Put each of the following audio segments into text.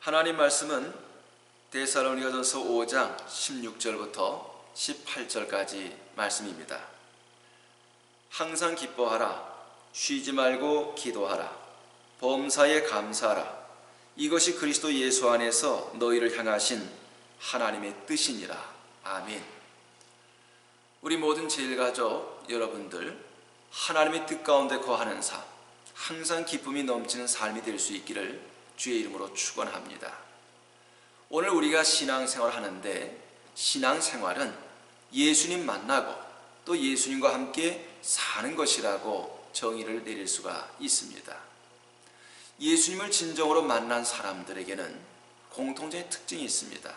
하나님 말씀은 데살로니가전서 5장 16절부터 18절까지 말씀입니다. 항상 기뻐하라. 쉬지 말고 기도하라. 범사에 감사하라. 이것이 그리스도 예수 안에서 너희를 향하신 하나님의 뜻이니라. 아멘. 우리 모든 제일가족 여러분들, 하나님의 뜻 가운데 거하는 삶, 항상 기쁨이 넘치는 삶이 될 수 있기를 주의 이름으로 축원합니다. 오늘 우리가 신앙생활 하는데, 신앙생활은 예수님 만나고 또 예수님과 함께 사는 것이라고 정의를 내릴 수가 있습니다. 예수님을 진정으로 만난 사람들에게는 공통적인 특징이 있습니다.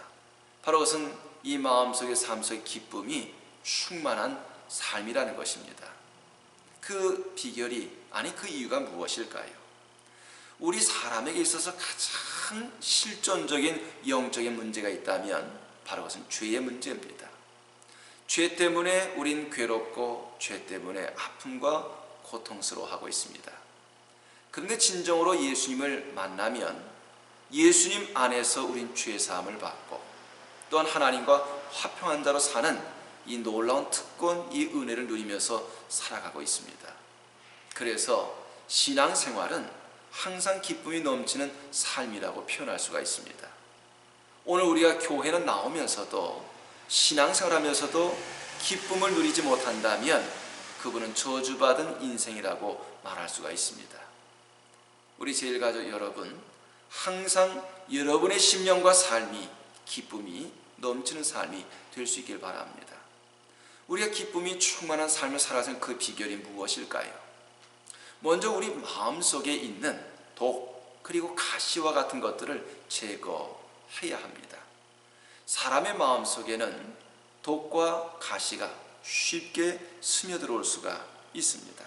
바로 그것은 이 마음속의 삶 속의 기쁨이 충만한 삶이라는 것입니다. 그 비결이, 아니 그 이유가 무엇일까요? 우리 사람에게 있어서 가장 실존적인 영적인 문제가 있다면 바로 그것은 죄의 문제입니다. 죄 때문에 우린 괴롭고 죄 때문에 아픔과 고통스러워하고 있습니다. 그런데 진정으로 예수님을 만나면 예수님 안에서 우린 죄사함을 받고 또한 하나님과 화평한 자로 사는 이 놀라운 특권, 이 은혜를 누리면서 살아가고 있습니다. 그래서 신앙생활은 항상 기쁨이 넘치는 삶이라고 표현할 수가 있습니다. 오늘 우리가 교회는 나오면서도 신앙생활하면서도 기쁨을 누리지 못한다면 그분은 저주받은 인생이라고 말할 수가 있습니다. 우리 제일가족 여러분, 항상 여러분의 심령과 삶이 기쁨이 넘치는 삶이 될 수 있길 바랍니다. 우리가 기쁨이 충만한 삶을 살아가는 그 비결이 무엇일까요? 먼저 우리 마음속에 있는 독 그리고 가시와 같은 것들을 제거해야 합니다. 사람의 마음속에는 독과 가시가 쉽게 스며들어올 수가 있습니다.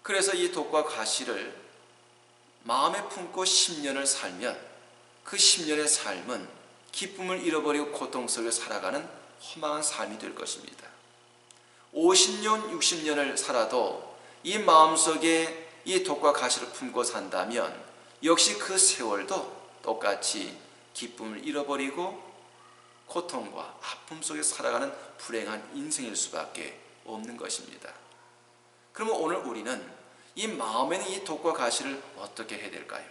그래서 이 독과 가시를 마음에 품고 10년을 살면 그 10년의 삶은 기쁨을 잃어버리고 고통 속에 살아가는 허망한 삶이 될 것입니다. 50년, 60년을 살아도 이 마음속에 이 독과 가시를 품고 산다면 역시 그 세월도 똑같이 기쁨을 잃어버리고 고통과 아픔 속에 살아가는 불행한 인생일 수밖에 없는 것입니다. 그러면 오늘 우리는 이 마음에 있는 이 독과 가시를 어떻게 해야 될까요?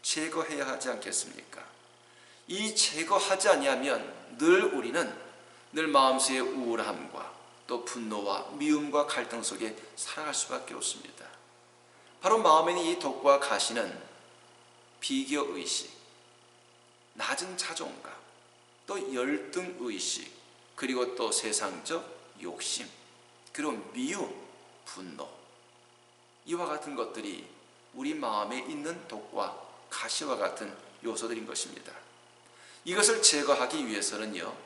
제거해야 하지 않겠습니까? 이 제거하지 아니하면 우리는 늘 마음속의 우울함과 또 분노와 미움과 갈등 속에 살아갈 수밖에 없습니다. 바로 마음에 있는 이 독과 가시는 비교의식, 낮은 자존감, 또 열등의식, 그리고 또 세상적 욕심, 그리고 미움, 분노, 이와 같은 것들이 우리 마음에 있는 독과 가시와 같은 요소들인 것입니다. 이것을 제거하기 위해서는요,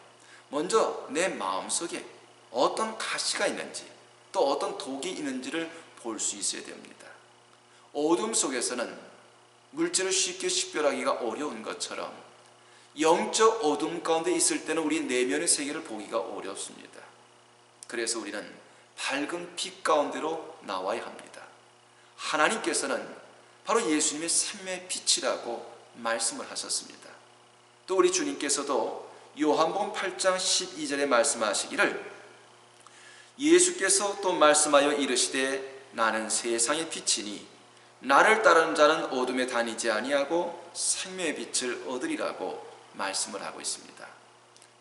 먼저 내 마음속에 어떤 가시가 있는지 또 어떤 독이 있는지를 볼 수 있어야 됩니다. 어둠 속에서는 물질을 쉽게 식별하기가 어려운 것처럼 영적 어둠 가운데 있을 때는 우리 내면의 세계를 보기가 어렵습니다. 그래서 우리는 밝은 빛 가운데로 나와야 합니다. 하나님께서는 바로 예수님의 생명의 빛이라고 말씀을 하셨습니다. 또 우리 주님께서도 요한복음 8장 12절에 말씀하시기를, 예수께서 또 말씀하여 이르시되 나는 세상의 빛이니 나를 따르는 자는 어둠에 다니지 아니하고 생명의 빛을 얻으리라고 말씀을 하고 있습니다.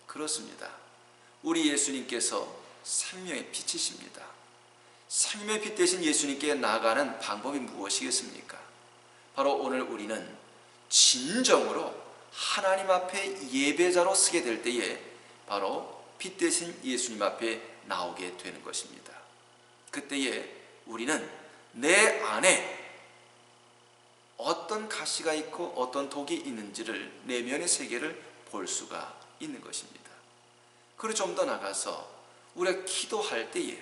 그렇습니다. 우리 예수님께서 생명의 빛이십니다. 생명의 빛 대신 예수님께 나아가는 방법이 무엇이겠습니까? 바로 오늘 우리는 진정으로 하나님 앞에 예배자로 서게 될 때에 바로 빛 대신 예수님 앞에 나오게 되는 것입니다. 그때에 우리는 내 안에 어떤 가시가 있고 어떤 독이 있는지를, 내면의 세계를 볼 수가 있는 것입니다. 그리고 좀 더 나가서 우리가 기도할 때에,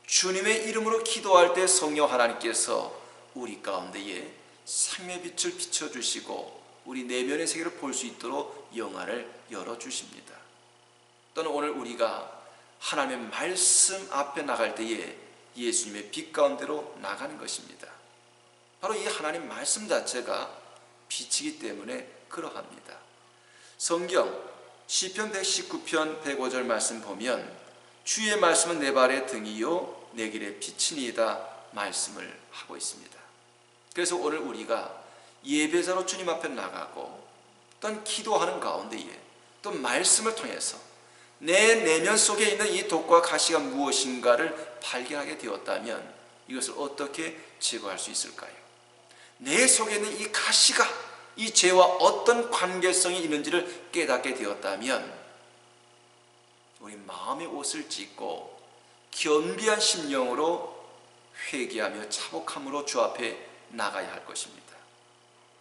주님의 이름으로 기도할 때 성령 하나님께서 우리 가운데에 생명의 빛을 비춰주시고 우리 내면의 세계를 볼 수 있도록 영안을 열어주십니다. 또는 오늘 우리가 하나님의 말씀 앞에 나갈 때에 예수님의 빛 가운데로 나가는 것입니다. 바로 이 하나님 말씀 자체가 빛이기 때문에 그러합니다. 성경 시편 119편 105절 말씀 보면 주의 말씀은 내 발의 등이요 내 길의 빛이니이다 말씀을 하고 있습니다. 그래서 오늘 우리가 예배자로 주님 앞에 나가고 또한 기도하는 가운데에 또 말씀을 통해서 내 내면 속에 있는 이 독과 가시가 무엇인가를 발견하게 되었다면 이것을 어떻게 제거할 수 있을까요? 내 속에 있는 이 가시가 이 죄와 어떤 관계성이 있는지를 깨닫게 되었다면 우리 마음의 옷을 찢고 겸비한 심령으로 회개하며 차복함으로 주 앞에 나가야 할 것입니다.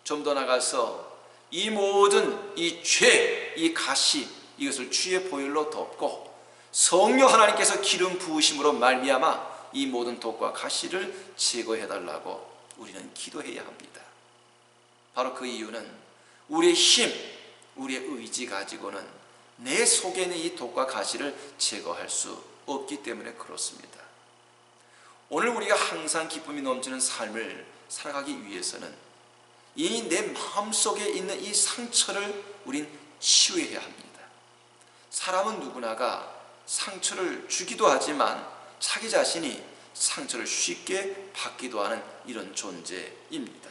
좀 더 나가서 이 모든 이 죄, 이 가시 이것을 주의 보혈로 덮고 성령 하나님께서 기름 부으심으로 말미암아 이 모든 독과 가시를 제거해달라고 우리는 기도해야 합니다. 바로 그 이유는 우리의 힘, 우리의 의지 가지고는 내 속에 있는 이 독과 가시를 제거할 수 없기 때문에 그렇습니다. 오늘 우리가 항상 기쁨이 넘치는 삶을 살아가기 위해서는 이 내 마음속에 있는 이 상처를 우린 치유해야 합니다. 사람은 누구나가 상처를 주기도 하지만 자기 자신이 상처를 쉽게 받기도 하는 이런 존재입니다.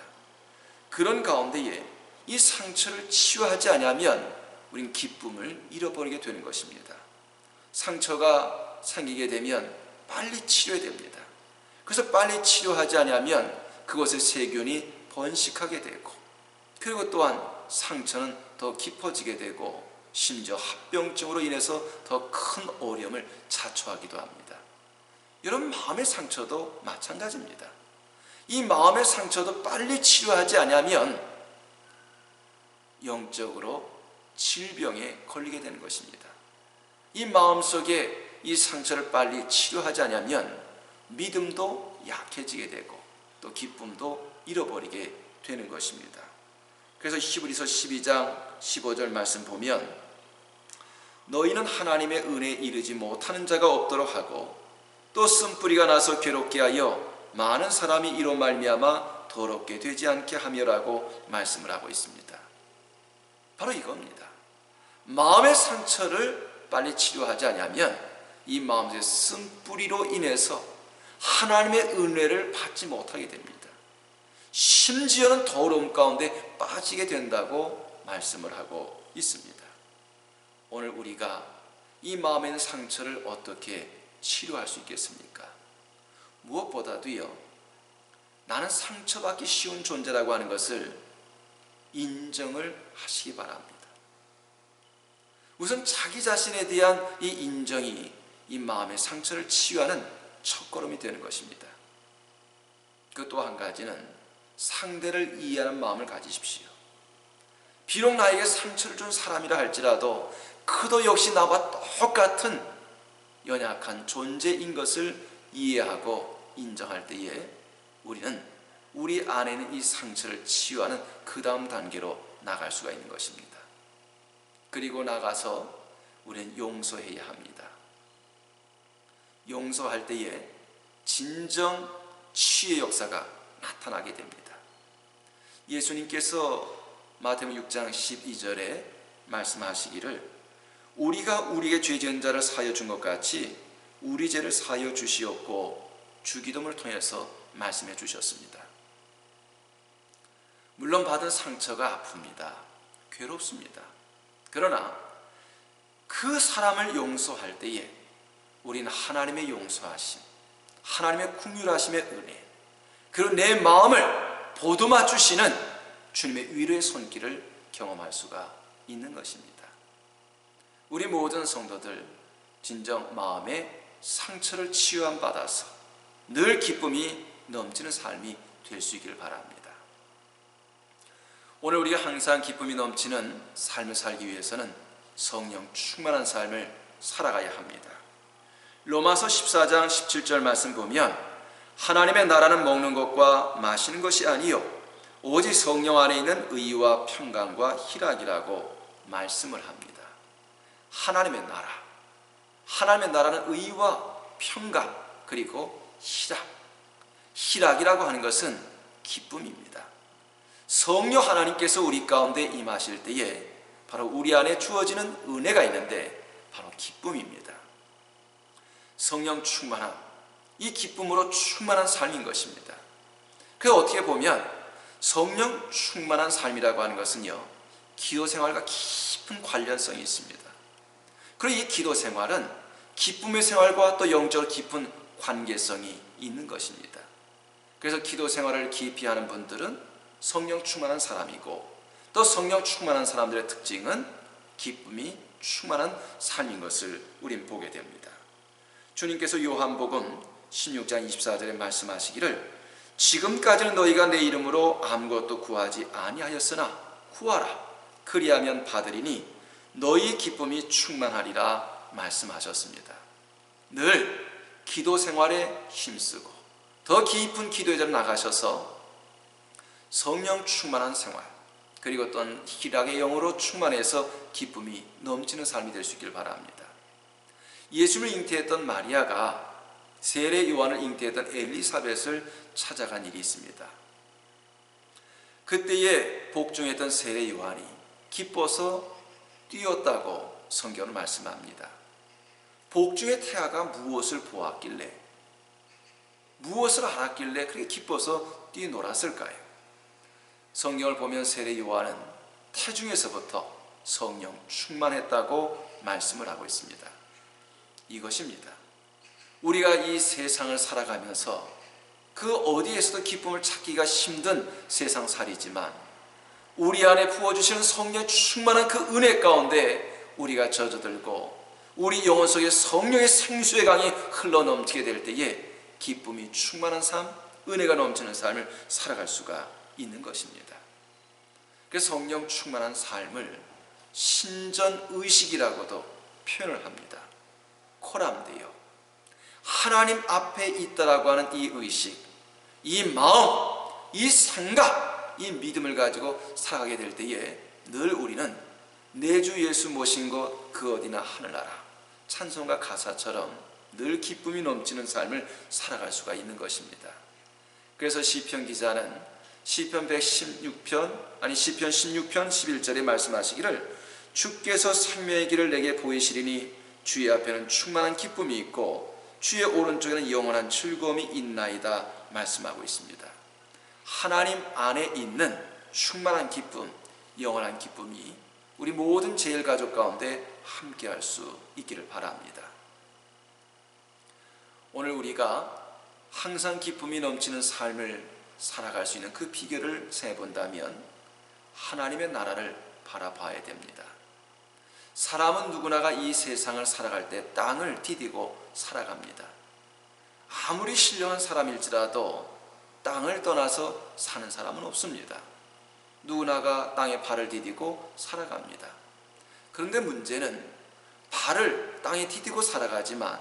그런 가운데에 이 상처를 치유하지 않으면 우린 기쁨을 잃어버리게 되는 것입니다. 상처가 생기게 되면 빨리 치료해야 됩니다. 그래서 빨리 치료하지 않으면 그것의 세균이 번식하게 되고 그리고 또한 상처는 더 깊어지게 되고 심지어 합병증으로 인해서 더 큰 어려움을 자초하기도 합니다. 여러분 마음의 상처도 마찬가지입니다. 이 마음의 상처도 빨리 치료하지 않으면 영적으로 질병에 걸리게 되는 것입니다. 이 마음속에 이 상처를 빨리 치료하지 않으면 믿음도 약해지게 되고 또 기쁨도 잃어버리게 되는 것입니다. 그래서 히브리서 12장 15절 말씀 보면 너희는 하나님의 은혜에 이르지 못하는 자가 없도록 하고 또 쓴뿌리가 나서 괴롭게 하여 많은 사람이 이로 말미암아 더럽게 되지 않게 하며라고 말씀을 하고 있습니다. 바로 이겁니다. 마음의 상처를 빨리 치료하지 않으면 이 마음의 쓴뿌리로 인해서 하나님의 은혜를 받지 못하게 됩니다. 심지어는 더러움 가운데 빠지게 된다고 말씀을 하고 있습니다. 오늘 우리가 이 마음에 있는 상처를 어떻게 치료할 수 있겠습니까? 무엇보다도요, 나는 상처받기 쉬운 존재라고 하는 것을 인정을 하시기 바랍니다. 우선 자기 자신에 대한 이 인정이 이 마음의 상처를 치유하는 첫걸음이 되는 것입니다. 그 또 한 가지는 상대를 이해하는 마음을 가지십시오. 비록 나에게 상처를 준 사람이라 할지라도 그도 역시 나와 똑같은 연약한 존재인 것을 이해하고 인정할 때에 우리는 우리 안에 있는 이 상처를 치유하는 그 다음 단계로 나갈 수가 있는 것입니다. 그리고 나가서 우리는 용서해야 합니다. 용서할 때에 진정 치유의 역사가 나타나게 됩니다. 예수님께서 마태복음 6장 12절에 말씀하시기를 우리가 우리에게 죄 지은 자를 사하여 준 것 같이 우리 죄를 사하여 주시옵고 주기도문을 통해서 말씀해 주셨습니다. 물론 받은 상처가 아픕니다. 괴롭습니다. 그러나 그 사람을 용서할 때에 우리는 하나님의 용서하심, 하나님의 긍휼하심의 은혜, 그리고 내 마음을 보듬어 주시는 주님의 위로의 손길을 경험할 수가 있는 것입니다. 우리 모든 성도들 진정 마음의 상처를 치유함 받아서 늘 기쁨이 넘치는 삶이 될 수 있기를 바랍니다. 오늘 우리가 항상 기쁨이 넘치는 삶을 살기 위해서는 성령 충만한 삶을 살아가야 합니다. 로마서 14장 17절 말씀 보면 하나님의 나라는 먹는 것과 마시는 것이 아니요 오직 성령 안에 있는 의와 평강과 희락이라고 말씀을 합니다. 하나님의 나라, 하나님의 나라는 의와 평강 그리고 희락, 희락이라고 하는 것은 기쁨입니다. 성령 하나님께서 우리 가운데 임하실 때에 바로 우리 안에 주어지는 은혜가 있는데 바로 기쁨입니다. 성령 충만함, 이 기쁨으로 충만한 삶인 것입니다. 그래서 어떻게 보면 성령 충만한 삶이라고 하는 것은요, 기도 생활과 깊은 관련성이 있습니다. 그리고 이 기도 생활은 기쁨의 생활과 또 영적으로 깊은 관계성이 있는 것입니다. 그래서 기도 생활을 깊이 하는 분들은 성령 충만한 사람이고, 또 성령 충만한 사람들의 특징은 기쁨이 충만한 삶인 것을 우린 보게 됩니다. 주님께서 요한복음 16장 24절에 말씀하시기를 지금까지는 너희가 내 이름으로 아무것도 구하지 아니하였으나 구하라 그리하면 받으리니 너희 기쁨이 충만하리라 말씀하셨습니다. 늘 기도 생활에 힘쓰고 더 깊은 기도에 나가셔서 성령 충만한 생활, 그리고 어떤 희락의 영으로 충만해서 기쁨이 넘치는 삶이 될 수 있길 바랍니다. 예수를 잉태했던 마리아가 세례 요한을 잉태했던 엘리사벳을 찾아간 일이 있습니다. 그때에 복종했던 세례 요한이 기뻐서 뛰었다고 성경은 말씀합니다. 복중의 태아가 무엇을 보았길래, 무엇을 알았길래 그렇게 기뻐서 뛰놀았을까요? 성경을 보면 세례 요한은 태중에서부터 성령 충만했다고 말씀을 하고 있습니다. 이것입니다. 우리가 이 세상을 살아가면서 그 어디에서도 기쁨을 찾기가 힘든 세상살이지만 우리 안에 부어주시는 성령 충만한 그 은혜 가운데 우리가 젖어들고 우리 영혼 속에 성령의 생수의 강이 흘러넘치게 될 때에 기쁨이 충만한 삶, 은혜가 넘치는 삶을 살아갈 수가 있는 것입니다. 그래서 성령 충만한 삶을 신전의식이라고도 표현을 합니다. 코람데요, 하나님 앞에 있다라고 하는 이 의식, 이 마음, 이 생각, 이 믿음을 가지고 살아가게 될 때에 늘 우리는 내 주 예수 모신 곳 그 어디나 하늘나라 찬송가 가사처럼 늘 기쁨이 넘치는 삶을 살아갈 수가 있는 것입니다. 그래서 시편 기자는 시편 16편 11절에 말씀하시기를 주께서 생명의 길을 내게 보이시리니 주의 앞에는 충만한 기쁨이 있고 주의 오른쪽에는 영원한 즐거움이 있나이다 말씀하고 있습니다. 하나님 안에 있는 충만한 기쁨, 영원한 기쁨이 우리 모든 제일가족 가운데 함께할 수 있기를 바랍니다. 오늘 우리가 항상 기쁨이 넘치는 삶을 살아갈 수 있는 그 비결을 세본다면 하나님의 나라를 바라봐야 됩니다. 사람은 누구나가 이 세상을 살아갈 때 땅을 디디고 살아갑니다. 아무리 신령한 사람일지라도 땅을 떠나서 사는 사람은 없습니다. 누구나가 땅에 발을 디디고 살아갑니다. 그런데 문제는 발을 땅에 디디고 살아가지만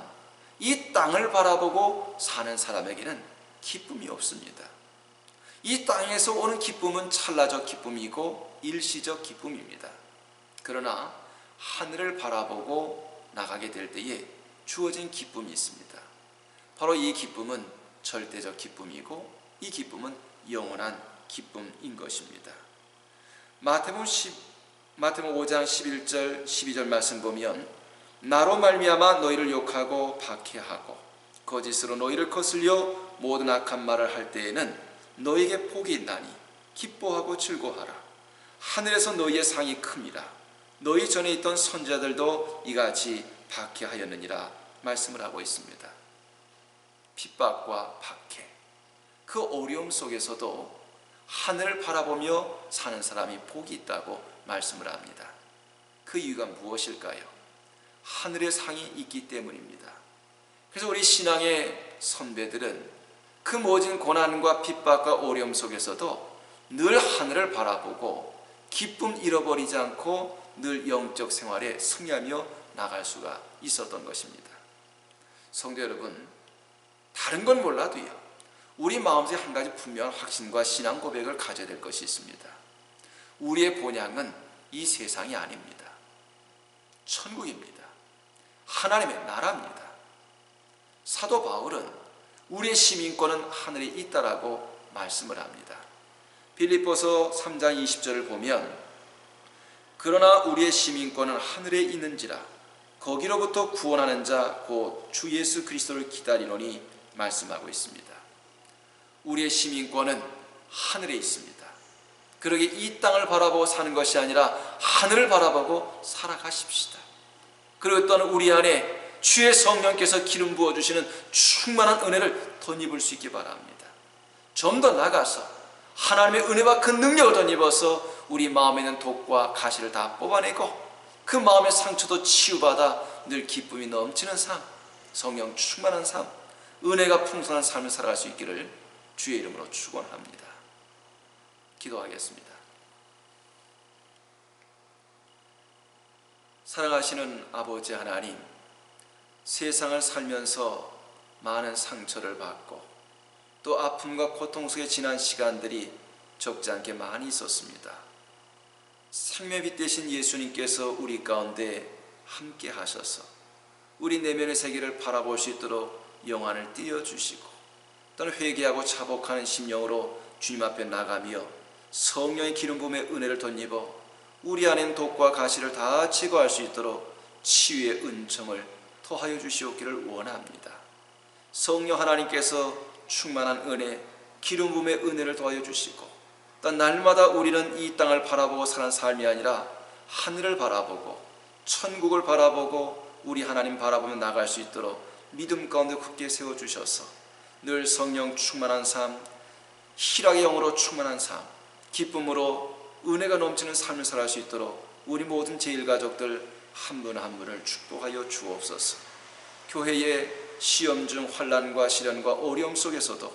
이 땅을 바라보고 사는 사람에게는 기쁨이 없습니다. 이 땅에서 오는 기쁨은 찰나적 기쁨이고 일시적 기쁨입니다. 그러나 하늘을 바라보고 나가게 될 때에 주어진 기쁨이 있습니다. 바로 이 기쁨은 절대적 기쁨이고 이 기쁨은 영원한 기쁨인 것입니다. 마태복음 5장 11절 12절 말씀 보면 나로 말미암아 너희를 욕하고 박해하고 거짓으로 너희를 거슬려 모든 악한 말을 할 때에는 너희에게 복이 있나니 기뻐하고 즐거워하라. 하늘에서 너희의 상이 큼이라. 너희 전에 있던 선지자들도 이같이 박해하였느니라 말씀을 하고 있습니다. 핍박과 박해, 그 어려움 속에서도 하늘을 바라보며 사는 사람이 복이 있다고 말씀을 합니다. 그 이유가 무엇일까요? 하늘의 상이 있기 때문입니다. 그래서 우리 신앙의 선배들은 그 모든 고난과 핍박과 어려움 속에서도 늘 하늘을 바라보고 기쁨 잃어버리지 않고 늘 영적 생활에 승리하며 나갈 수가 있었던 것입니다. 성도 여러분, 다른 건 몰라도요, 우리 마음속에 한 가지 분명한 확신과 신앙 고백을 가져야 될 것이 있습니다. 우리의 본향은 이 세상이 아닙니다. 천국입니다. 하나님의 나라입니다. 사도 바울은 우리의 시민권은 하늘에 있다라고 말씀을 합니다. 빌립보서 3장 20절을 보면 그러나 우리의 시민권은 하늘에 있는지라 거기로부터 구원하는 자 곧 주 예수 그리스도를 기다리노니 말씀하고 있습니다. 우리의 시민권은 하늘에 있습니다. 그러게 이 땅을 바라보고 사는 것이 아니라 하늘을 바라보고 살아가십시다. 그리고 또한 우리 안에 주의 성령께서 기름 부어주시는 충만한 은혜를 덧입을 수 있기 바랍니다. 좀 더 나가서 하나님의 은혜와 그 능력을 덧입어서 우리 마음에 있는 독과 가시를 다 뽑아내고 그 마음의 상처도 치유받아 늘 기쁨이 넘치는 삶, 성령 충만한 삶, 은혜가 풍성한 삶을 살아갈 수 있기를 주의 이름으로 축원합니다. 기도하겠습니다. 사랑하시는 아버지 하나님, 세상을 살면서 많은 상처를 받고 또 아픔과 고통 속에 지난 시간들이 적지 않게 많이 있었습니다. 생명의 빛 되신 예수님께서 우리 가운데 함께 하셔서 우리 내면의 세계를 바라볼 수 있도록 영안을 띄워주시고 또는 회개하고 자복하는 심령으로 주님 앞에 나가며 성령의 기름 부음의 은혜를 덧입어 우리 안엔 독과 가시를 다 제거할 수 있도록 치유의 은총을 더하여 주시옵기를 원합니다. 성령 하나님께서 충만한 은혜, 기름 부음의 은혜를 더하여 주시고 또 날마다 우리는 이 땅을 바라보고 사는 삶이 아니라 하늘을 바라보고 천국을 바라보고 우리 하나님 바라보며 나갈 수 있도록 믿음 가운데 굳게 세워주셔서 늘 성령 충만한 삶, 희락의 영으로 충만한 삶, 기쁨으로 은혜가 넘치는 삶을 살아갈 수 있도록 우리 모든 제일가족들 한 분 한 분을 축복하여 주옵소서. 교회의 시험 중 환난과 시련과 어려움 속에서도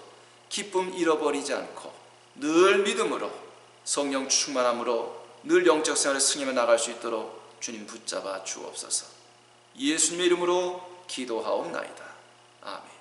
기쁨 잃어버리지 않고 늘 믿음으로 성령 충만함으로 늘 영적 생활을 승리하며 나갈 수 있도록 주님 붙잡아 주옵소서. 예수님의 이름으로 기도하옵나이다. 아멘.